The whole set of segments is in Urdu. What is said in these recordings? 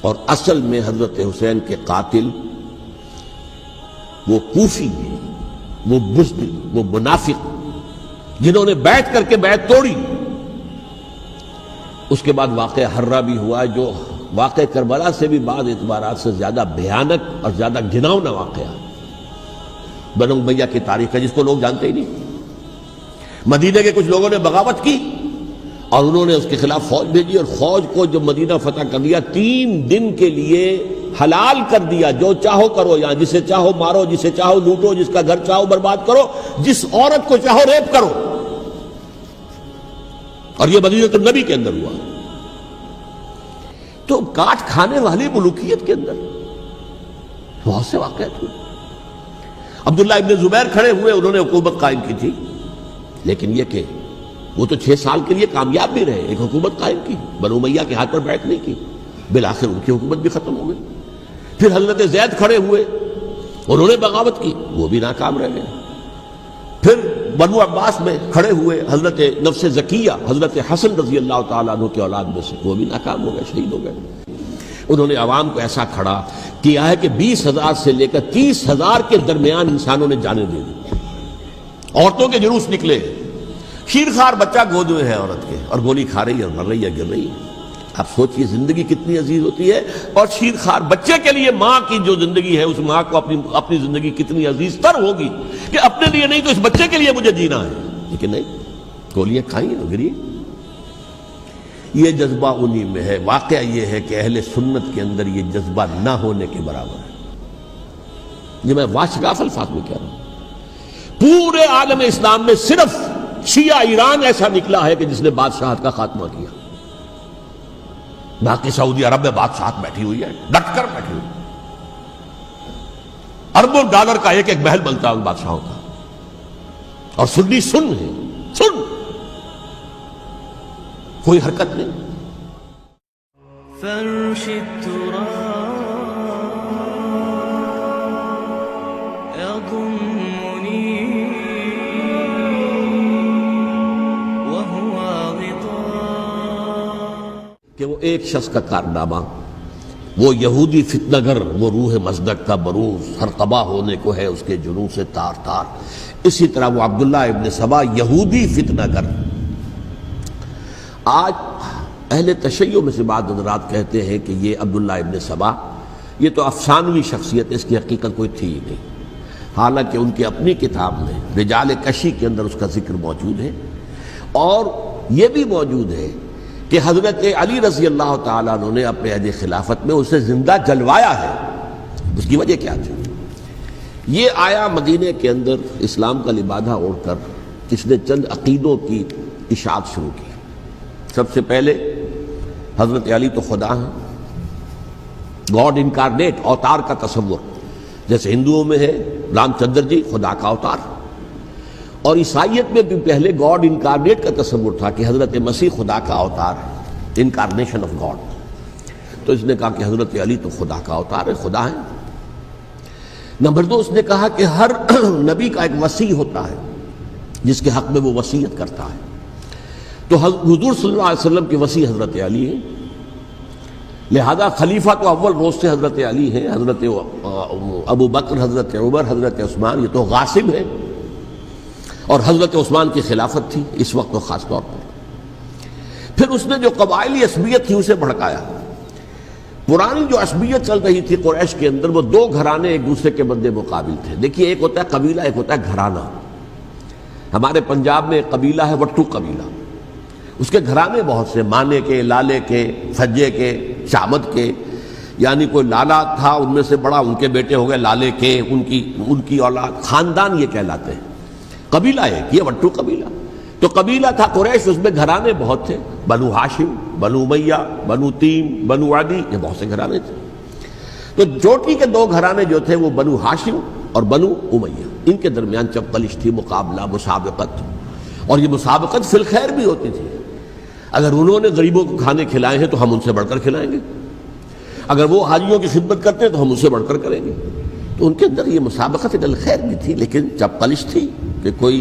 اور اصل میں حضرت حسین کے قاتل وہ کوفی ہیں، وہ بزدل، وہ منافق جنہوں نے بیعت کر کے بیعت توڑی۔ اس کے بعد واقعہ ہرہ بھی ہوا جو واقعہ کربلا سے بھی بعض اعتبارات سے زیادہ بھیانک اور زیادہ گھناؤنا واقعہ بنو امیہ کی تاریخ ہے، جس کو لوگ جانتے ہی نہیں۔ مدینہ کے کچھ لوگوں نے بغاوت کی اور انہوں نے اس کے خلاف فوج بھیجی، اور فوج کو جب مدینہ فتح کر دیا 3 دن کے لیے حلال کر دیا، جو چاہو کرو، یہاں جسے چاہو مارو، جسے چاہو لوٹو، جس کا گھر چاہو برباد کرو، جس عورت کو چاہو ریپ کرو۔ اور یہ مدینہ النبی کے اندر ہوا۔ تو کاٹ کھانے والی ملوکیت کے اندر بہت سے واقعات ہوئے۔ عبداللہ ابن زبیر کھڑے ہوئے، انہوں نے حکومت قائم کی تھی، لیکن یہ کہ وہ تو 6 سال کے لیے کامیاب بھی رہے، ایک حکومت قائم کی، بنو امیہ کے ہاتھ پر بیعت نہیں کی، بالآخر ان کی حکومت بھی ختم ہو گئی۔ پھر حضرت زید کھڑے ہوئے، انہوں نے بغاوت کی، وہ بھی ناکام رہ گئے۔ پھر بنو عباس میں کھڑے ہوئے حضرت نفس زکیہ، حضرت حسن رضی اللہ تعالیٰ عنہ کے اولاد میں سے، وہ بھی ناکام ہو گئے، شہید ہو گئے۔ انہوں نے عوام کو ایسا کھڑا کیا ہے کہ 20,000 سے لے کر 30,000 کے درمیان انسانوں نے جانیں دے دی۔ عورتوں کے جلوس نکلے، شیرخوار بچہ گود میں ہے عورت کے، اور گولی کھا رہی ہے اور مر رہی ہے، گر رہی ہے۔ آپ سوچئے زندگی کتنی عزیز ہوتی ہے، اور شیرخوار بچے کے لیے ماں کی جو زندگی ہے، اس ماں کو اپنی زندگی کتنی عزیز تر ہوگی کہ اپنے لیے نہیں تو اس بچے کے لیے مجھے جینا ہے، لیکن نہیں، گولیاں کھائیں اور گری۔ یہ جذبہ انہی میں ہے۔ واقعہ یہ ہے کہ اہل سنت کے اندر یہ جذبہ نہ ہونے کے برابر ہے۔ یہ میں واشگاف الفاظ میں کہہ رہا ہوں۔ پورے عالم اسلام میں صرف شیعہ ایران ایسا نکلا ہے کہ جس نے بادشاہت کا خاتمہ کیا، باقی سعودی عرب میں بادشاہت بیٹھی ہوئی ہے، ڈٹ کر بیٹھی ہوئی، اربوں ڈالر کا ایک ایک محل بنتا ہے ان بادشاہوں کا، اور سنی سن ہے، سن، کوئی حرکت نہیں۔ فرش التراب يضمني وهو غطاء، کہ وہ ایک شخص کا کارنامہ، وہ یہودی فتنہ گر، وہ روح مزدق کا بروز ہرقبا ہونے کو ہے اس کے جنوں سے تار تار، اسی طرح وہ عبداللہ ابن سبا یہودی فتنہ گر۔ آج اہل تشیع میں سے بعض حضرات کہتے ہیں کہ یہ عبداللہ ابن سبا یہ تو افسانوی شخصیت ہے، اس کی حقیقت کوئی تھی ہی نہیں، حالانکہ ان کی اپنی کتاب میں رجال کشی کے اندر اس کا ذکر موجود ہے، اور یہ بھی موجود ہے کہ حضرت علی رضی اللہ تعالیٰ عنہ نے اپنے عہد خلافت میں اسے زندہ جلوایا ہے۔ اس کی وجہ کیا تھی؟ یہ آیا مدینے کے اندر اسلام کا لبادہ اوڑھ کر، اس نے چند عقیدوں کی اشاعت شروع کی۔ سب سے پہلے حضرت علی تو خدا ہیں، گاڈ انکارنیٹ، اوتار کا تصور، جیسے ہندوؤں میں ہے رام چندر جی خدا کا اوتار، اور عیسائیت میں بھی پہلے گاڈ انکارنیٹ کا تصور تھا کہ حضرت مسیح خدا کا اوتار ہے، انکارنیشن آف گاڈ۔ تو اس نے کہا کہ حضرت علی تو خدا کا اوتار ہے، خدا ہے۔ نمبر 2، اس نے کہا کہ ہر نبی کا ایک وصی ہوتا ہے جس کے حق میں وہ وصیت کرتا ہے، تو حضور صلی اللہ علیہ وسلم کے وصی حضرت علی ہیں، لہذا خلیفہ تو اول روز سے حضرت علی ہیں، حضرت ابو بکر، حضرت عمر، حضرت عثمان یہ تو غاصب ہیں، اور حضرت عثمان کی خلافت تھی اس وقت خاص طور پر۔ پھر اس نے جو قبائلی عصبیت تھی اسے بھڑکایا۔ پرانی جو عصبیت چل رہی تھی قریش کے اندر، وہ 2 گھرانے ایک دوسرے کے مد مقابل تھے۔ دیکھیے، ایک ہوتا ہے قبیلہ، ایک ہوتا ہے گھرانہ۔ ہمارے پنجاب میں ایک قبیلہ ہے وٹو قبیلہ، اس کے گھرانے بہت سے، مانے کے، لالے کے، سجے کے، شامت کے، یعنی کوئی لالا تھا ان میں سے بڑا، ان کے بیٹے ہو گئے لالے کے، ان کی اولاد، خاندان یہ کہلاتے ہیں۔ قبیلہ ایک، یہ وٹو قبیلہ۔ تو قبیلہ تھا قریش، اس میں گھرانے بہت تھے، بنو ہاشم، بنو امیہ، بنو تیم، بنو عدی، یہ بہت سے گھرانے تھے۔ تو چوٹی کے 2 گھرانے جو تھے وہ بنو ہاشم اور بنو امیہ، ان کے درمیان چپقلش تھی، مقابلہ، مسابقت، اور یہ مسابقت فی الخیر بھی ہوتی تھی۔ اگر انہوں نے غریبوں کو کھانے کھلائے ہیں تو ہم ان سے بڑھ کر کھلائیں گے، اگر وہ حاجیوں کی خدمت کرتے ہیں تو ہم ان سے بڑھ کر کریں گے۔ تو ان کے اندر یہ مسابقت الخیر بھی تھی، لیکن چپقلش تھی کہ کوئی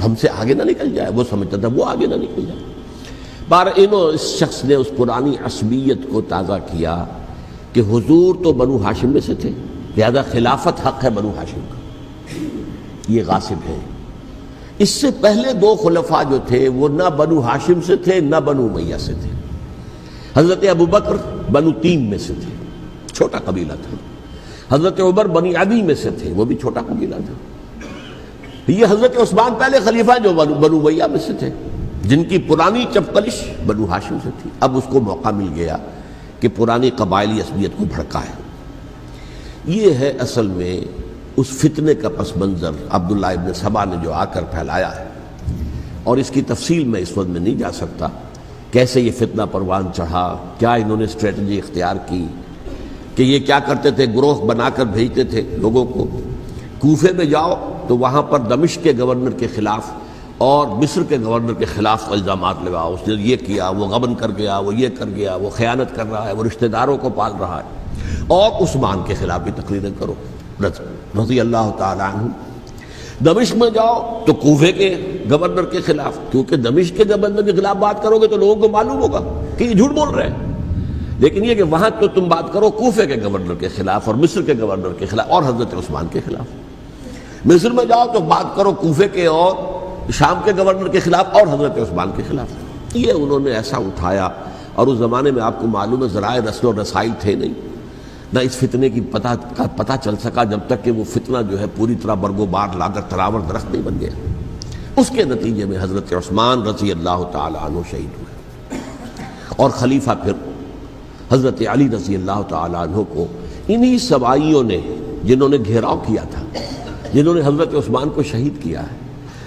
ہم سے آگے نہ نکل جائے، وہ سمجھتا تھا وہ آگے نہ نکل جائے۔ اس شخص نے اس پرانی عصبیت کو تازہ کیا، کہ حضور تو بنو ہاشم میں سے تھے، لہذا خلافت حق ہے بنو ہاشم کا، یہ غاصب ہے۔ اس سے پہلے دو خلفاء جو تھے وہ نہ بنو ہاشم سے تھے نہ بنو امیہ سے تھے۔ حضرت ابوبکر بنو تیم میں سے تھے، چھوٹا قبیلہ تھا۔ حضرت عمر بنی عدی میں سے تھے، وہ بھی چھوٹا قبیلہ تھا۔ یہ حضرت عثمان پہلے خلیفہ جو بنو امیہ میں سے تھے، جن کی پرانی چپقلش بنو ہاشم سے تھی، اب اس کو موقع مل گیا کہ پرانی قبائلی عصبیت کو بھڑکائے۔ یہ ہے اصل میں اس فتنے کا پس منظر عبداللہ ابن سبا نے جو آ کر پھیلایا ہے، اور اس کی تفصیل میں اس وقت میں نہیں جا سکتا، کیسے یہ فتنہ پروان چڑھا، کیا انہوں نے اسٹریٹجی اختیار کی، کہ یہ کیا کرتے تھے، گروہ بنا کر بھیجتے تھے لوگوں کو، کوفے میں جاؤ تو وہاں پر دمشق کے گورنر کے خلاف اور مصر کے گورنر کے خلاف الزامات لگاؤ، اس نے یہ کیا، وہ غبن کر گیا، وہ یہ کر گیا، وہ خیانت کر رہا ہے، وہ رشتہ داروں کو پال رہا ہے، اور عثمان کے خلاف بھی تقریریں کرو رضی اللہ تعالیٰ عنہ۔ دمشق میں جاؤ تو کوفے کے گورنر کے خلاف، کیونکہ دمشق کے گورنر کے خلاف بات کرو گے تو لوگوں کو معلوم ہوگا کہ یہ جھوٹ بول رہے ہیں، لیکن یہ کہ وہاں تو تم بات کرو کوفے کے گورنر کے خلاف اور مصر کے گورنر کے خلاف اور حضرت عثمان کے خلاف۔ مصر میں جاؤ تو بات کرو کوفے کے اور شام کے گورنر کے خلاف اور حضرت عثمان کے خلاف۔ یہ انہوں نے ایسا اٹھایا، اور اس زمانے میں آپ کو معلوم ہے ذرائع رسل و رسائل تھے نہیں، نہ اس فتنے کی پتہ چل سکا جب تک کہ وہ فتنہ جو ہے پوری طرح برگ و بار لا کر تراور درخت نہیں بن گیا۔ اس کے نتیجے میں حضرت عثمان رضی اللہ تعالی عنہ شہید ہوئے، اور خلیفہ پھر حضرت علی رضی اللہ تعالی عنہ کو انہی سوائیوں نے، جنہوں نے گھیراؤ کیا تھا، جنہوں نے حضرت عثمان کو شہید کیا ہے،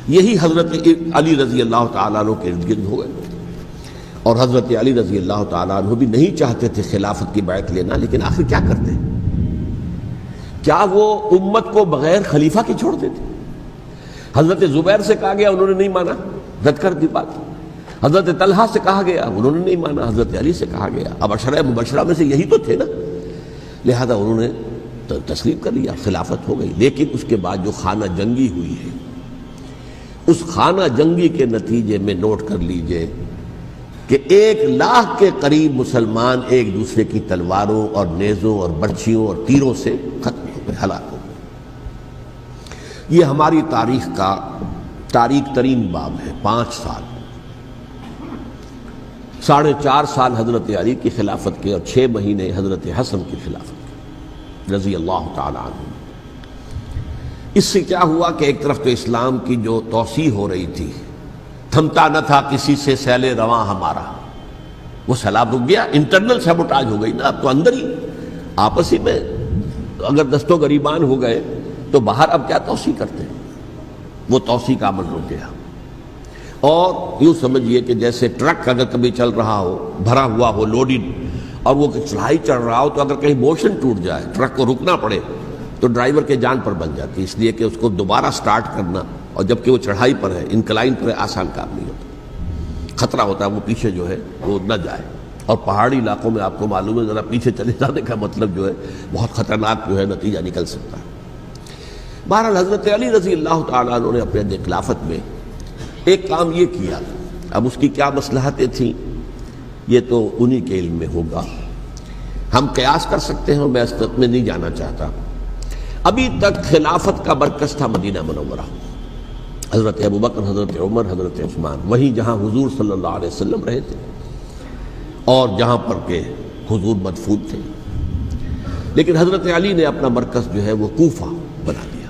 یہی حضرت علی رضی اللہ تعالیٰ عنہ کے ارد گرد ہو گئے۔ اور حضرت علی رضی اللہ تعالیٰ عنہ بھی نہیں چاہتے تھے خلافت کی بیعت لینا، لیکن آخر کیا کرتے؟ کیا وہ امت کو بغیر خلیفہ کے چھوڑ دیتے؟ حضرت زبیر سے کہا گیا، انہوں نے نہیں مانا، رد کر دی بات۔ حضرت طلحہ سے کہا گیا، انہوں نے نہیں مانا۔ حضرت علی سے کہا گیا، اب عشرہ مبشرہ میں سے یہی تو تھے نا، لہذا انہوں نے تسلیم کر لیا، خلافت ہو گئی۔ لیکن اس کے بعد جو خانہ جنگی ہوئی ہے، اس خانہ جنگی کے نتیجے میں نوٹ کر لیجئے کہ 1,00,000 کے قریب مسلمان ایک دوسرے کی تلواروں اور نیزوں اور برچھیوں اور تیروں سے ختم ہو گئے، ہلاک ہو گئے۔ یہ ہماری تاریخ کا تاریک ترین باب ہے۔ 5 سال، 4.5 سال حضرت علی کی خلافت کے، اور 6 مہینے حضرت حسن کی خلافت کے رضی اللہ تعالی عنہ۔ اس سے کیا ہوا کہ ایک طرف تو اسلام کی جو توسیع ہو رہی تھی، تھمتا نہ تھا کسی سے سیل رواں ہمارا، وہ سیلاب رک گیا، انٹرنل سیبوٹاج ہو گئی نا، اب تو اندر ہی آپس ہی میں اگر دست و گریبان ہو گئے تو باہر اب کیا توسیع کرتے ہیں، وہ توسیع کا عمل رک گیا۔ اور یوں سمجھیے کہ جیسے ٹرک اگر کبھی چل رہا ہو، بھرا ہوا ہو، لوڈڈ، اور وہ چڑھائی چڑھ رہا ہو، تو اگر کہیں موشن ٹوٹ جائے، ٹرک کو رکنا پڑے، تو ڈرائیور کے جان پر بن جاتی، اس لیے کہ اس کو دوبارہ سٹارٹ کرنا، اور جبکہ وہ چڑھائی پر ہے، انکلائن پر ہے، آسان کام نہیں ہوتا، خطرہ ہوتا ہے وہ پیچھے جو ہے وہ نہ جائے۔ اور پہاڑی علاقوں میں آپ کو معلوم ہے ذرا پیچھے چلے جانے کا مطلب جو ہے بہت خطرناک جو ہے نتیجہ نکل سکتا ہے۔ بہرحال حضرت علی رضی اللہ تعالیٰ عنہ نے اپنے خلافت میں ایک کام یہ کیا، اب اس کی کیا مصلحتیں تھیں یہ تو انہی کے علم میں ہوگا، ہم قیاس کر سکتے ہیں، میں اس تک میں نہیں جانا چاہتا۔ ابھی تک خلافت کا مرکز تھا مدینہ منورہ، حضرت ابوبکر، حضرت عمر، حضرت عثمان، وہیں جہاں حضور صلی اللہ علیہ وسلم رہے تھے اور جہاں پر کہ حضور مدفون تھے۔ لیکن حضرت علی نے اپنا مرکز جو ہے وہ کوفہ بنا دیا۔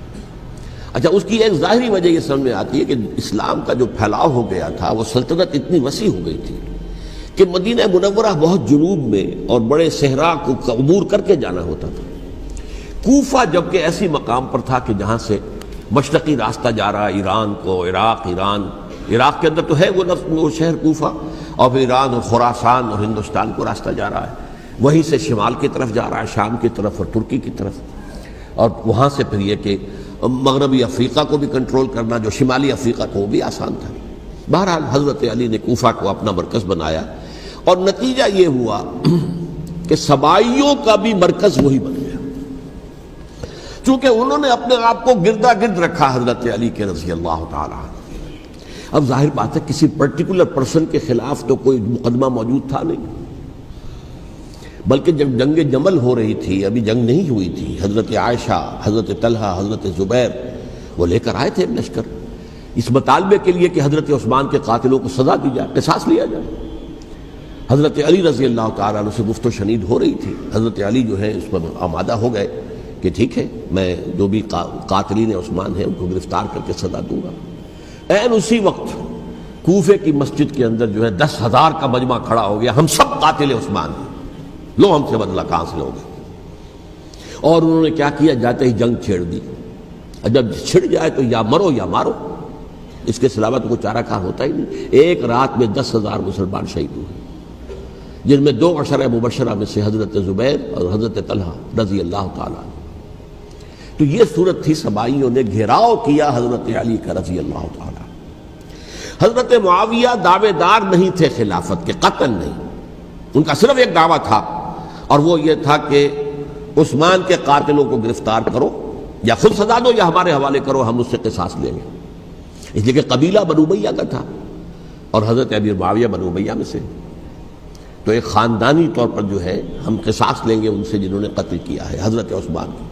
اچھا، اس کی ایک ظاہری وجہ یہ سمجھ میں آتی ہے کہ اسلام کا جو پھیلاؤ ہو گیا تھا، وہ سلطنت اتنی وسیع ہو گئی تھی کہ مدینہ منورہ بہت جنوب میں اور بڑے صحرا کو عبور کر کے جانا ہوتا تھا۔ کوفہ جبکہ ایسی مقام پر تھا کہ جہاں سے مشرقی راستہ جا رہا ہے ایران کو، عراق کے اندر تو ہے وہ شہر کوفہ، اور پھر ایران اور خراسان اور ہندوستان کو راستہ جا رہا ہے، وہیں سے شمال کی طرف جا رہا ہے، شام کی طرف اور ترکی کی طرف، اور وہاں سے پھر یہ کہ مغربی افریقہ کو بھی کنٹرول کرنا، جو شمالی افریقہ کو بھی آسان تھا۔ بہرحال حضرت علی نے کوفہ کو اپنا مرکز بنایا، اور نتیجہ یہ ہوا کہ سبائیوں کا بھی مرکز وہی بن گیا، چونکہ انہوں نے اپنے آپ کو گردا گرد رکھا حضرت علی کے رضی اللہ تعالیٰ عنہ۔ اب ظاہر بات ہے کسی پرٹیکولر پرسن کے خلاف تو کوئی مقدمہ موجود تھا نہیں، بلکہ جب جنگ جمل ہو رہی تھی، ابھی جنگ نہیں ہوئی تھی، حضرت عائشہ، حضرت طلحہ، حضرت زبیر وہ لے کر آئے تھے لشکر اس مطالبے کے لیے کہ حضرت عثمان کے قاتلوں کو سزا دی جائے، قصاص لیا جائے۔ حضرت علی رضی اللہ تعالیٰ عنہ سے گفت و شنید ہو رہی تھی، حضرت علی جو ہے اس پر آمادہ ہو گئے کہ ٹھیک ہے، میں جو بھی قاتلین عثمان ہیں ان کو گرفتار کر کے سزا دوں گا۔ عین اسی وقت کوفے کی مسجد کے اندر جو ہے 10,000 کا مجمع کھڑا ہو گیا، ہم سب قاتل عثمان ہیں، لو ہم سے بدلہ کہاں سے لوگے؟ اور انہوں نے کیا کیا، جاتے ہی جنگ چھیڑ دی۔ جب چھڑ جائے تو یا مرو یا مارو، اس کے سلاوہ تو کوئی چارہ کار ہوتا ہی نہیں۔ ایک رات میں 10,000 مسلمان شہید ہوئے، جن میں 2 عشرہ مبشرہ میں سے حضرت زبیر اور حضرت طلحہ رضی اللہ تعالیٰ عنہ۔ تو یہ صورت تھی، سبائیوں نے گھیراؤ کیا حضرت علی کا رضی اللہ تعالیٰ۔ حضرت معاویہ دعوے دار نہیں تھے خلافت کے، قطعاً نہیں، ان کا صرف ایک دعویٰ تھا، اور وہ یہ تھا کہ عثمان کے قاتلوں کو گرفتار کرو، یا خود سزا دو یا ہمارے حوالے کرو، ہم اس سے قصاص لیں گے۔ اس لیے کہ قبیلہ بنو امیہ کا تھا، اور حضرت امیر معاویہ بنو امیہ میں سے، تو ایک خاندانی طور پر جو ہے ہم قصاص لیں گے ان سے جنہوں نے قتل کیا ہے حضرت عثمان کو۔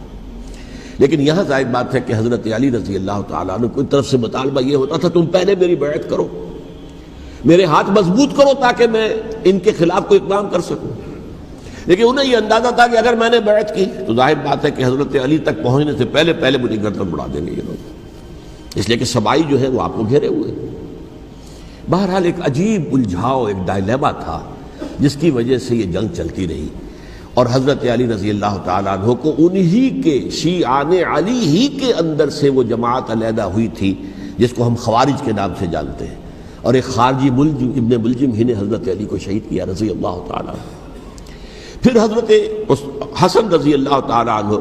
لیکن یہاں ظاہر بات ہے کہ حضرت علی رضی اللہ تعالیٰ عنہ کی طرف سے مطالبہ یہ ہوتا تھا، تم پہلے میری بیعت کرو، میرے ہاتھ مضبوط کرو تاکہ میں ان کے خلاف کوئی اقدام کر سکوں۔ لیکن انہیں یہ اندازہ تھا کہ اگر میں نے بیعت کی تو ظاہر بات ہے کہ حضرت علی تک پہنچنے سے پہلے مجھے گردن اڑا دیں گے یہ لوگ، اس لیے کہ سبائی جو ہے وہ آپ کو گھیرے ہوئے۔ بہرحال ایک عجیب الجھاؤ، ایک ڈائلیما تھا جس کی وجہ سے یہ جنگ چلتی رہی، اور حضرت علی رضی اللہ تعالیٰ عنہ کو انہی کے شیعان علی ہی کے اندر سے وہ جماعت علیحدہ ہوئی تھی جس کو ہم خوارج کے نام سے جانتے ہیں، اور ایک خارجی ملجم ابن ملجم ہی نے حضرت علی کو شہید کیا رضی اللہ تعالیٰ عنہ۔ پھر حضرت حسن رضی اللہ تعالیٰ عنہ،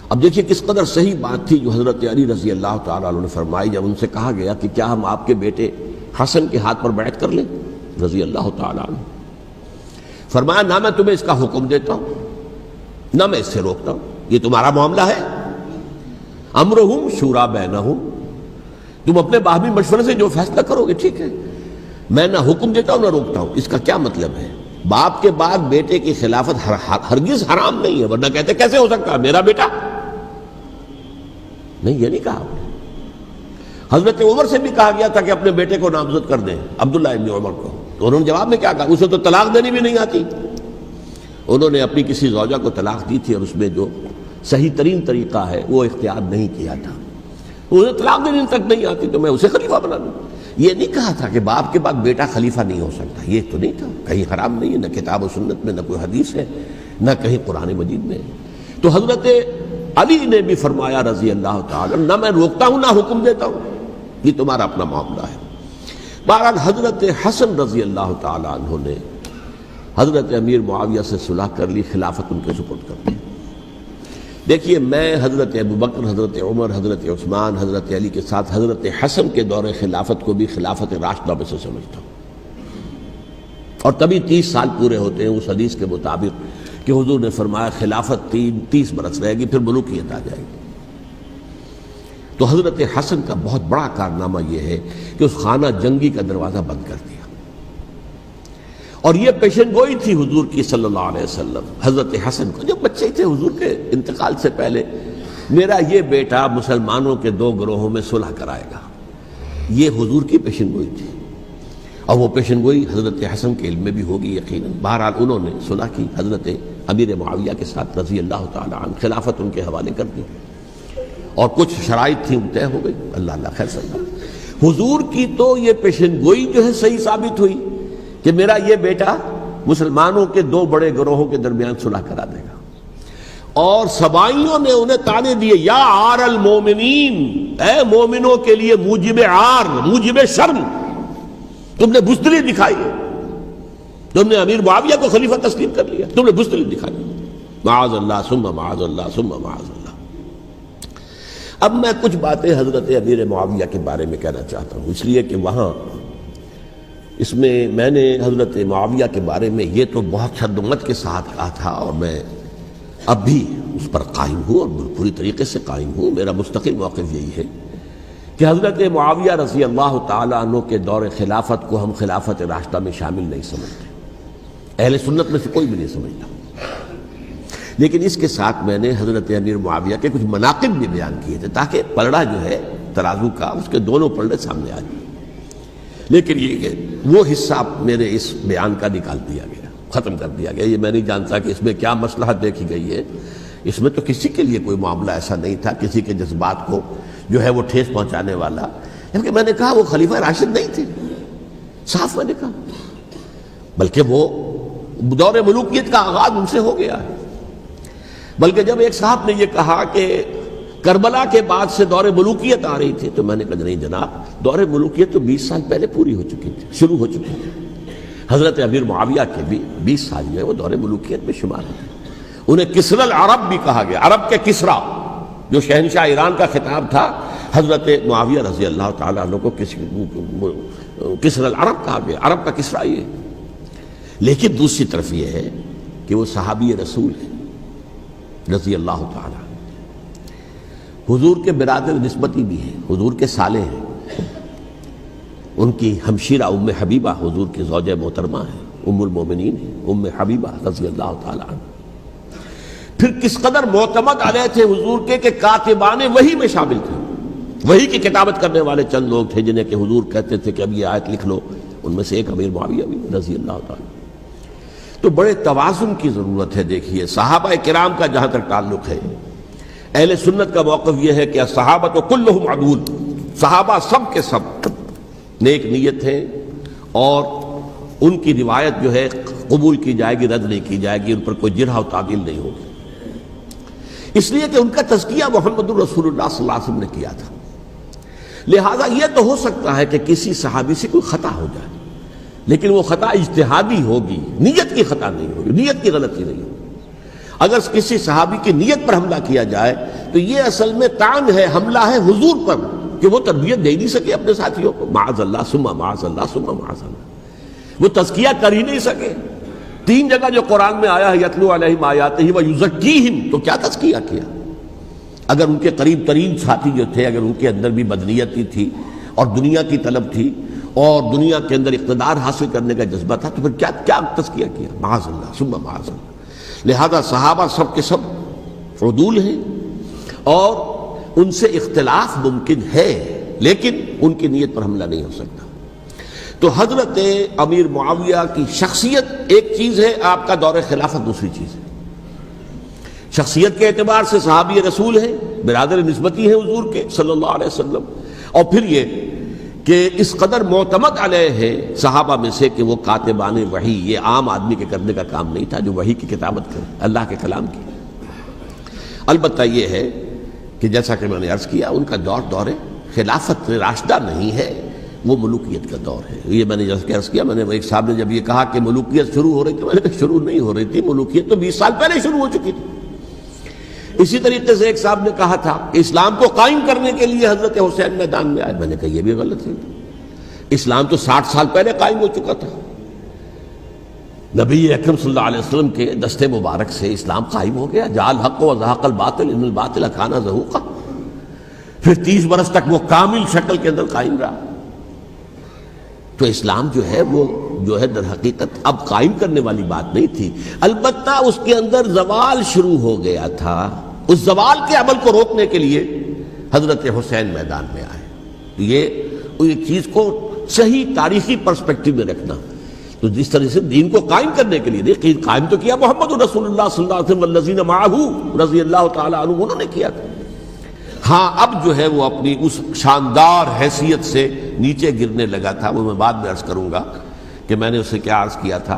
اب دیکھیے کس قدر صحیح بات تھی جو حضرت علی رضی اللہ تعالیٰ عنہ نے فرمائی جب ان سے کہا گیا کہ کیا ہم آپ کے بیٹے حسن کے ہاتھ پر بیعت کر لیں رضی اللہ تعالیٰ عنہ۔ فرمایا نہ میں تمہیں اس کا حکم دیتا ہوں نہ میں اس سے روکتا ہوں، یہ تمہارا معاملہ ہے، امرہم شورا بینہم، تم اپنے باہمی مشورے سے جو فیصلہ کرو گے ٹھیک ہے، میں نہ حکم دیتا ہوں نہ روکتا ہوں۔ اس کا کیا مطلب ہے؟ باپ کے بعد بیٹے کی خلافت ہرگز حرام نہیں ہے، ورنہ کہتے کیسے ہو سکتا ہے میرا بیٹا؟ نہیں، یہ نہیں کہا۔ حضرت عمر سے بھی کہا گیا تھا کہ اپنے بیٹے کو نامزد کر دیں، عبداللہ ابن عمر کو، تو انہوں نے جواب میں کیا کہا؟ اسے تو طلاق دینی بھی نہیں آتی۔ انہوں نے اپنی کسی زوجہ کو طلاق دی تھی، اور اس میں جو صحیح ترین طریقہ ہے وہ اختیار نہیں کیا تھا، انہیں طلاق دینے تک نہیں آتی تو میں اسے خلیفہ بنا دوں۔ یہ نہیں کہا تھا کہ باپ کے بعد بیٹا خلیفہ نہیں ہو سکتا، یہ تو نہیں تھا، کہیں حرام نہیں ہے، نہ کتاب و سنت میں، نہ کوئی حدیث ہے، نہ کہیں قرآن مجید میں۔ تو حضرت علی نے بھی فرمایا رضی اللہ تعالیٰ، نہ میں روکتا ہوں نہ حکم دیتا ہوں، یہ تمہارا اپنا معاملہ ہے۔ بہرحال حضرت حسن رضی اللہ تعالیٰ عنہ نے حضرت امیر معاویہ سے صلح کر لی، خلافت ان کے سپرد کر دی۔ دیکھیے میں حضرت ابوبکر، حضرت عمر، حضرت عثمان، حضرت علی کے ساتھ حضرت حسن کے دور خلافت کو بھی خلافت راشدہ میں سے سمجھتا ہوں، اور تبھی 30 سال پورے ہوتے ہیں اس حدیث کے مطابق کہ حضور نے فرمایا خلافت 30 برس رہے گی، پھر ملوکیت آ جائے گی۔ تو حضرت حسن کا بہت بڑا کارنامہ یہ ہے کہ اس خانہ جنگی کا دروازہ بند کر دیا، اور یہ پیشن گوئی تھی حضور کی صلی اللہ علیہ وسلم حضرت حسن کو، جب بچے تھے حضور کے انتقال سے پہلے، میرا یہ بیٹا مسلمانوں کے 2 گروہوں میں صلح کرائے گا، یہ حضور کی پیشن گوئی تھی، اور وہ پیشن گوئی حضرت حسن کے علم میں بھی ہوگی یقیناً۔ بہرحال انہوں نے صلح کی حضرت امیر معاویہ کے ساتھ رضی اللہ تعالی عنہ، خلافت ان کے حوالے کر دی، اور کچھ شرائط تھیں طے ہو گئی، اللہ خیر صلی اللہ۔ حضور کی تو یہ پیشن گوئی جو ہے صحیح ثابت ہوئی کہ میرا یہ بیٹا مسلمانوں کے 2 بڑے گروہوں کے درمیان صلح کرا دے گا، اور سبائیوں نے انہیں تانے دیے، یا عار المومنین، اے مومنوں کے لیے موجب عار، موجب شرم، تم نے بزدلی دکھائی ہے، تم نے امیر معاویہ کو خلیفہ تسلیم کر لیا، تم نے بزدلی دکھائی، معاذ اللہ ثم معاذ اللہ ثم معاذ اللہ۔ اب میں کچھ باتیں حضرت امیر معاویہ کے بارے میں کہنا چاہتا ہوں، اس لیے کہ وہاں اس میں نے حضرت معاویہ کے بارے میں یہ تو بہت شدت کے ساتھ کہا تھا، اور میں اب بھی اس پر قائم ہوں اور پوری طریقے سے قائم ہوں۔ میرا مستقل موقف یہی ہے کہ حضرت معاویہ رضی اللہ تعالیٰ عنہ کے دور خلافت کو ہم خلافت راشدہ میں شامل نہیں سمجھتے، اہل سنت میں سے کوئی بھی نہیں سمجھتا. لیکن اس کے ساتھ میں نے حضرت امیر معاویہ کے کچھ مناقب بھی بیان کیے تھے تاکہ پلڑا جو ہے ترازو کا اس کے دونوں پلڑے سامنے آ جائیں. لیکن یہ کہ وہ حصہ میرے اس بیان کا نکال دیا گیا، ختم کر دیا گیا. یہ میں نہیں جانتا کہ اس میں کیا مصلحت دیکھی گئی ہے. اس میں تو کسی کے لیے کوئی معاملہ ایسا نہیں تھا کسی کے جذبات کو جو ہے وہ ٹھیس پہنچانے والا. کیونکہ میں نے کہا وہ خلیفہ راشد نہیں تھے، صاف میں نے کہا، بلکہ وہ دور ملوکیت کا آغاز ان سے ہو گیا ہے. بلکہ جب ایک صاحب نے یہ کہا کہ کربلا کے بعد سے دور ملوکیت آ رہی تھی تو میں نے کہا نہیں جناب، دور ملوکیت تو 20 سال پہلے پوری ہو چکی تھی، شروع ہو چکی تھی. حضرت امیر معاویہ کے بھی 20 سال جو ہے وہ دور ملوکیت میں شمار ہوتے. انہیں کسرى العرب بھی کہا گیا، عرب کے کسریٰ جو شہنشاہ ایران کا خطاب تھا، حضرت معاویہ رضی اللہ تعالیٰ عنہ کو کسرى العرب کہا گیا، عرب کا کسریٰ یہ. لیکن دوسری طرف یہ ہے کہ وہ صحابی رسول ہیں رضی اللہ تعالیٰ، حضور کے برادر نسبتی بھی ہیں، حضور کے سالے ہیں. ان کی ہمشیرہ ام حبیبہ حضور کی زوجہ محترمہ ہیں، ام المومنین ہیں، ام حبیبہ رضی اللہ تعالیٰ عنہ. پھر کس قدر معتمد علیہ تھے حضور کے کہ کاتبان وحی میں شامل تھے. وحی کی کتابت کرنے والے چند لوگ تھے جنہیں کہ حضور کہتے تھے کہ اب یہ آیت لکھ لو. ان میں سے ایک امیر معاویہ بھی رضی اللہ تعالیٰ. تو بڑے توازن کی ضرورت ہے. دیکھیے صحابہ کرام کا جہاں تک تعلق ہے، اہل سنت کا موقف یہ ہے کہ صحابہ تو کلہم عدول، صحابہ سب کے سب نیک نیت ہیں اور ان کی روایت جو ہے قبول کی جائے گی، رد نہیں کی جائے گی، ان پر کوئی جرح و تعدیل نہیں ہوگی. اس لیے کہ ان کا تزکیہ محمد الرسول اللہ صلی اللہ علیہ وسلم نے کیا تھا. لہذا یہ تو ہو سکتا ہے کہ کسی صحابی سے کوئی خطا ہو جائے، لیکن وہ خطا اجتہادی ہوگی، نیت کی خطا نہیں ہوگی، نیت کی غلطی نہیں ہوگی. اگر کسی صحابی کی نیت پر حملہ کیا جائے تو یہ اصل میں طعن ہے، حملہ ہے حضور پر کہ وہ تربیت دے نہیں سکے اپنے ساتھیوں کو. معاذ اللہ ثم معاذ اللہ ثم معاذ اللہ، وہ تزکیہ کر ہی نہیں سکے. 3 جگہ جو قرآن میں آیا ہے یتلو علیہم آیاتہ ویزکیہم، تو کیا تزکیہ کیا؟ اگر ان کے قریب ترین ساتھی جو تھے، اگر ان کے اندر بھی بدنیتی تھی اور دنیا کی طلب تھی اور دنیا کے اندر اقتدار حاصل کرنے کا جذبہ تھا تو پھر کیا تزکیہ کیا؟ معاذ اللہ ثم معاذ اللہ. لہذا صحابہ سب کے سب عدول ہیں اور ان سے اختلاف ممکن ہے، لیکن ان کی نیت پر حملہ نہیں ہو سکتا. تو حضرت امیر معاویہ کی شخصیت ایک چیز ہے، آپ کا دور خلافت دوسری چیز ہے. شخصیت کے اعتبار سے صحابی رسول ہیں، برادر نسبتی ہیں حضور کے صلی اللہ علیہ وسلم. اور پھر یہ کہ اس قدر معتمد علیہ ہے صحابہ میں سے کہ وہ کاتبان وحی، یہ عام آدمی کے کرنے کا کام نہیں تھا جو وحی کی کتابت کرے، اللہ کے کلام کی. البتہ یہ ہے کہ جیسا کہ میں نے عرض کیا ان کا دور خلافت راشدہ نہیں ہے، وہ ملوکیت کا دور ہے. یہ میں نے جیسا کہ عرض کیا، میں نے ایک صاحب نے جب یہ کہا کہ ملوکیت شروع ہو رہی تھی، میں نے کہا شروع نہیں ہو رہی تھی، ملوکیت تو 20 سال پہلے شروع ہو چکی تھی. اسی طریقے سے ایک صاحب نے کہا تھا کہ اسلام کو قائم کرنے کے لیے حضرت حسین میدان میں آئے. میں نے کہا یہ بھی غلط ہے، اسلام تو 60 سال پہلے قائم ہو چکا تھا. نبی اکرم صلی اللہ علیہ وسلم کے دست مبارک سے اسلام قائم ہو گیا. جاء الحق وزهق الباطل ان الباطل کان زهوقا. پھر 30 برس تک وہ کامل شکل کے اندر قائم رہا. تو اسلام جو ہے وہ جو ہے در حقیقت اب قائم کرنے والی بات نہیں تھی. البتہ اس کے اندر زوال شروع ہو گیا تھا. اس زوال کے عمل کو روکنے کے لیے حضرت حسین میدان میں آئے. یہ چیز کو صحیح تاریخی پرسپیکٹو میں رکھنا. تو جس طرح سے دین کو قائم کرنے کے لیے دیکھیے قائم تو کیا محمد رسول اللہ صلی اللہ علیہ وسلم والذین معہ رضی اللہ تعالیٰ عنہ، انہوں نے کیا تھا. ہاں اب جو ہے وہ اپنی اس شاندار حیثیت سے نیچے گرنے لگا تھا. وہ میں بعد میں عرض کروں گا کہ میں نے اسے کیا عرض کیا تھا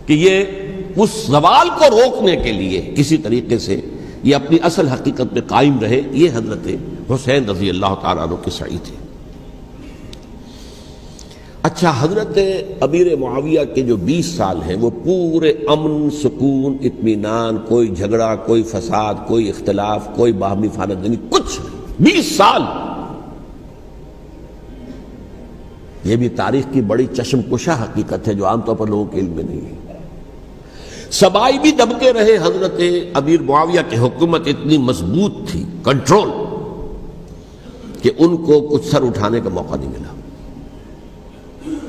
کہ یہ اس زوال کو روکنے کے لیے کسی طریقے سے یہ اپنی اصل حقیقت میں قائم رہے. یہ حضرت حسین رضی اللہ تعالیٰ عنہ کے سعی تھے. اچھا، حضرت امیر معاویہ کے جو 20 سال ہیں وہ پورے امن، سکون، اطمینان، کوئی جھگڑا، کوئی فساد، کوئی اختلاف، کوئی باہمی خاندانی، کچھ نہیں. 20 سال. یہ بھی تاریخ کی بڑی چشم کشا حقیقت ہے جو عام طور پر لوگوں کے علم میں نہیں ہے. سبائی بھی دبکے رہے. حضرت امیر معاویہ کی حکومت اتنی مضبوط تھی، کنٹرول، کہ ان کو کچھ سر اٹھانے کا موقع نہیں ملا.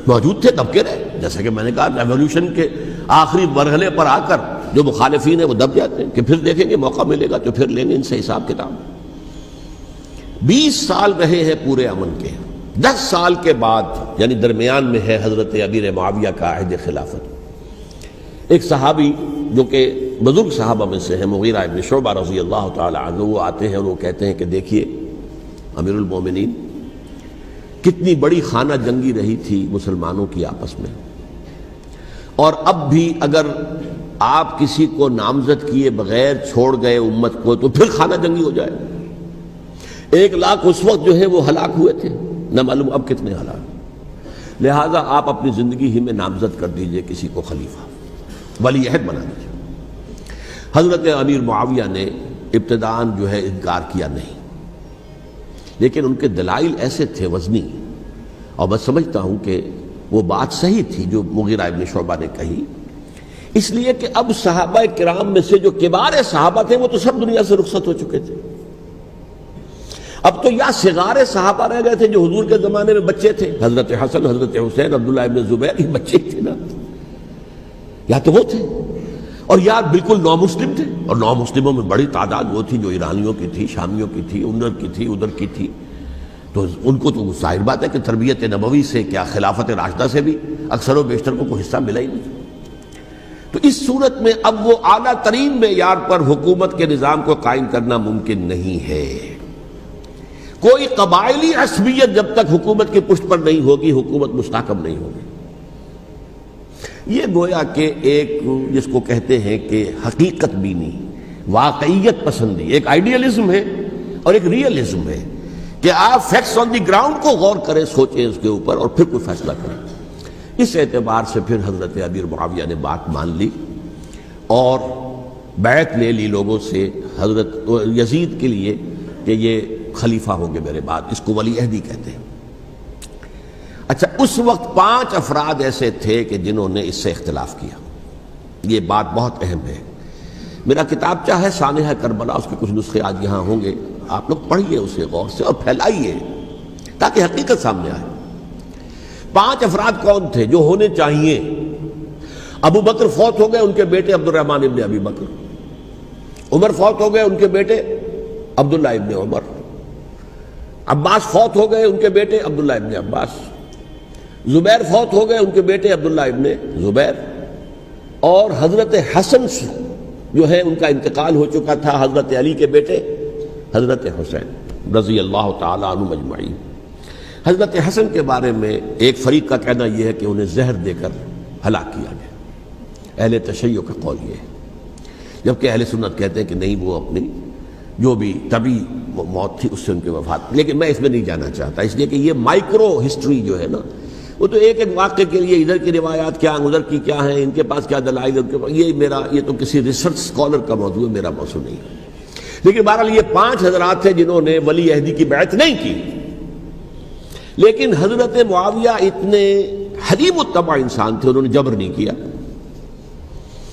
موجود تھے، دبکے رہے. جیسا کہ میں نے کہا ریولوشن کے آخری مرحلے پر آ کر جو مخالفین ہیں وہ دب جاتے ہیں کہ پھر دیکھیں گے موقع ملے گا تو پھر لیں گے ان سے حساب کتاب. 20 سال رہے ہیں پورے امن کے. 10 سال کے بعد یعنی درمیان میں ہے حضرت امیر معاویہ کا عہد خلافت. ایک صحابی جو کہ بزرگ صحابہ میں سے ہیں مغیرہ ابن شعبہ رضی اللہ تعالی عنہ، وہ آتے ہیں اور وہ کہتے ہیں کہ دیکھیے امیر المومنین، کتنی بڑی خانہ جنگی رہی تھی مسلمانوں کی آپس میں، اور اب بھی اگر آپ کسی کو نامزد کیے بغیر چھوڑ گئے امت کو تو پھر خانہ جنگی ہو جائے. 1 لاکھ اس وقت جو ہے وہ ہلاک ہوئے تھے، نہ معلوم اب کتنے ہلاک. لہٰذا آپ اپنی زندگی ہی میں نامزد کر دیجئے کسی کو خلیفہ، ولی عہد بنا دیجئے. حضرت امیر معاویہ نے ابتداءً جو ہے انکار کیا نہیں، لیکن ان کے دلائل ایسے تھے وزنی، اور میں سمجھتا ہوں کہ وہ بات صحیح تھی جو مغیرہ ابن شعبہ نے کہی، اس لیے کہ اب صحابہ کرام میں سے جو کبار صحابہ تھے وہ تو سب دنیا سے رخصت ہو چکے تھے. اب تو یا صغار صحابہ رہ گئے تھے جو حضور کے زمانے میں بچے تھے، حضرت حسن، حضرت حسین، عبداللہ ابن زبیر، یہ بچے تھے نا، یا تو وہ تھے، اور یا بالکل نو مسلم تھے. اور نو مسلموں میں بڑی تعداد وہ تھی جو ایرانیوں کی تھی، شامیوں کی تھی، ادھر کی تھی. تو ان کو تو ظاہر بات ہے کہ تربیت نبوی سے کیا خلافت راشدہ سے بھی اکثر و بیشتر کو کوئی حصہ ملا ہی نہیں. تو اس صورت میں اب وہ اعلیٰ ترین معیار پر حکومت کے نظام کو قائم کرنا ممکن نہیں ہے. کوئی قبائلی عصبیت جب تک حکومت کی پشت پر نہیں ہوگی حکومت مستحکم نہیں ہوگی. یہ گویا کہ ایک جس کو کہتے ہیں کہ حقیقت بینی، واقعیت پسندی، ایک آئیڈیلزم ہے اور ایک ریئلزم ہے کہ آپ فیکٹس آن دی گراؤنڈ کو غور کریں، سوچیں اس کے اوپر اور پھر کوئی فیصلہ کریں. اس اعتبار سے پھر حضرت امیر معاویہ نے بات مان لی اور بیعت لے لی لوگوں سے حضرت یزید کے لیے کہ یہ خلیفہ ہوں گے میرے بعد. اس کو ولی عہدی کہتے ہیں. اچھا، اس وقت 5 افراد ایسے تھے کہ جنہوں نے اس سے اختلاف کیا. یہ بات بہت اہم ہے. میرا کتابچہ ہے سانحہ کربلا، اس کے کچھ نسخے آج یہاں ہوں گے، آپ لوگ پڑھیے اسے غور سے اور پھیلائیے تاکہ حقیقت سامنے آئے. 5 افراد کون تھے جو ہونے چاہیے؟ ابو بکر فوت ہو گئے، ان کے بیٹے عبد الرحمن ابن ابی بکر. عمر فوت ہو گئے، ان کے بیٹے عبداللہ ابن عمر. عباس فوت ہو گئے، ان کے بیٹے عبداللہ ابن عباس. زبیر فوت ہو گئے، ان کے بیٹے عبداللہ ابن زبیر. اور حضرت حسن جو ہے ان کا انتقال ہو چکا تھا، حضرت علی کے بیٹے حضرت حسین رضی اللہ تعالی عنہ مجمعین. حضرت حسن کے بارے میں ایک فریق کا کہنا یہ ہے کہ انہیں زہر دے کر ہلاک کیا گیا. اہل تشیع کا قول یہ ہے، جبکہ اہل سنت کہتے ہیں کہ نہیں، وہ اپنی جو بھی طبی موت تھی اس سے ان کی وفات. لیکن میں اس میں نہیں جانا چاہتا، اس لیے کہ یہ مائکرو ہسٹری جو ہے نا، وہ تو ایک ایک واقعے کے لیے ادھر کی روایات کیا، ادھر کی کیا ہیں، ان کے پاس کیا دلائل، ان کے پاس یہ تو کسی ریسرچ اسکالر کا موضوع ہے، میرا موضوع نہیں ہے. لیکن بہرحال یہ 5 حضرات تھے جنہوں نے ولی عہدی کی بیعت نہیں کی. لیکن حضرت معاویہ اتنے حلیم الطبع انسان تھے، انہوں نے جبر نہیں کیا،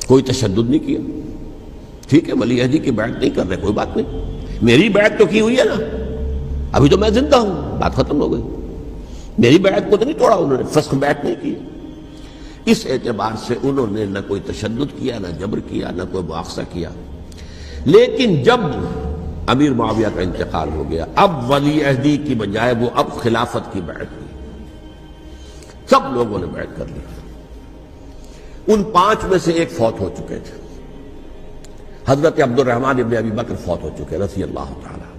کوئی تشدد نہیں کیا. ٹھیک ہے، ولی عہدی کی بیعت نہیں کر رہے، کوئی بات نہیں، میری بیعت تو کی ہوئی ہے نا، ابھی تو میں زندہ ہوں، بات ختم ہو گئی. میری بیعت کو تو نہیں توڑا انہوں نے، فسخ بیعت نہیں کی. اس اعتبار سے انہوں نے نہ کوئی تشدد کیا، نہ جبر کیا، نہ کوئی مواخذہ کیا. لیکن جب امیر معاویہ کا انتقال ہو گیا، اب ولی عہدی کی بجائے وہ اب خلافت کی بیعت ہوئی. سب لوگوں نے بیعت کر لی. ان 5 میں سے ایک فوت ہو چکے تھے. حضرت عبد الرحمن ابن ابی بکر فوت ہو چکے رضی اللہ تعالی.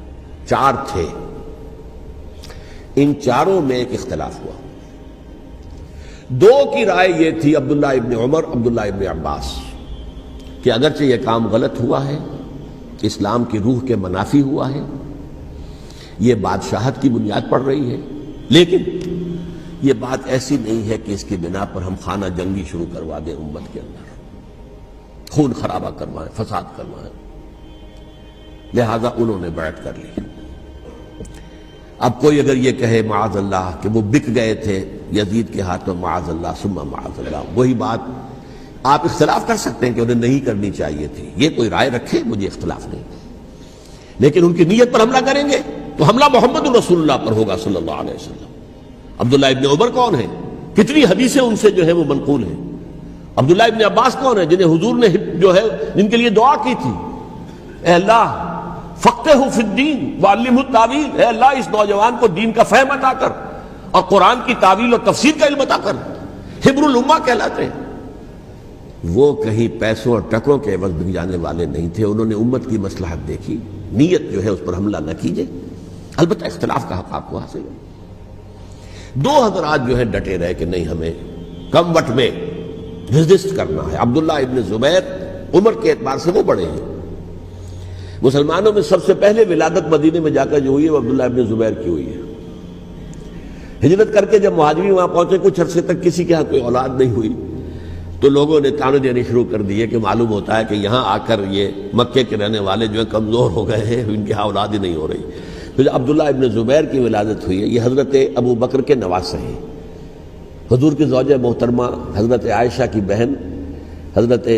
4 تھے. ان 4 میں ایک اختلاف ہوا. 2 کی رائے یہ تھی، عبداللہ ابن عمر، عبداللہ ابن عباس، کہ اگرچہ یہ کام غلط ہوا ہے، اسلام کی روح کے منافی ہوا ہے، یہ بادشاہت کی بنیاد پڑ رہی ہے، لیکن یہ بات ایسی نہیں ہے کہ اس کی بنا پر ہم خانہ جنگی شروع کروا دیں، امت کے اندر خون خرابہ کروائیں، فساد کروائیں. لہذا انہوں نے بیعت کر لی. اب کوئی اگر یہ کہے معاذ اللہ کہ وہ بک گئے تھے یزید کے ہاتھ میں، معاذ اللہ ثم معاذ اللہ، وہی بات آپ اختلاف کر سکتے ہیں کہ انہیں نہیں کرنی چاہیے تھی، یہ کوئی رائے رکھے، مجھے اختلاف نہیں. لیکن ان کی نیت پر حملہ کریں گے تو حملہ محمد رسول اللہ پر ہوگا صلی اللہ علیہ وسلم. عبداللہ ابن عمر کون ہیں؟ کتنی حدیثیں ان سے جو ہے وہ منقول ہیں. عبداللہ ابن عباس کون ہے؟ جنہیں حضور نے جو ہے جن کے لیے دعا کی تھی، اے اللہ فقہہ فی الدین وعلمہ التاویل، اے اللہ اس نوجوان کو دین کا فہم عطا کر اور قرآن کی تعویل اور تفسیر کا علم عطا کر. حبر الامہ کہلاتے ہیں. وہ کہیں پیسوں اور ٹکوں کے عوض بک جانے والے نہیں تھے. انہوں نے امت کی مصلحت دیکھی، نیت جو ہے اس پر حملہ نہ کیجیے. البتہ اختلاف کا حق آپ کو حاصل ہے. دو حضرات جو ہے ڈٹے رہے کہ نہیں، ہمیں کم وٹ میں ریزسٹ کرنا ہے. عبداللہ ابن زبیر عمر کے اعتبار سے وہ بڑے ہیں. مسلمانوں میں سب سے پہلے ولادت مدینے میں جا کر جو ہوئی ہے وہ عبداللہ ابن زبیر کی ہوئی ہے. ہجرت کر کے جب مہاجرین وہاں پہنچے، کچھ عرصے تک کسی کے ہاں کوئی اولاد نہیں ہوئی، تو لوگوں نے تانے دینے شروع کر دیے کہ معلوم ہوتا ہے کہ یہاں آ کر یہ مکے کے رہنے والے جو ہے کمزور ہو گئے ہیں، ان کے ہاں اولاد ہی نہیں ہو رہی. پھر عبداللہ ابن زبیر کی ولادت ہوئی ہے. یہ حضرت ابو بکر کے نواسے ہیں. حضور کی زوجہ محترمہ حضرت عائشہ کی بہن حضرت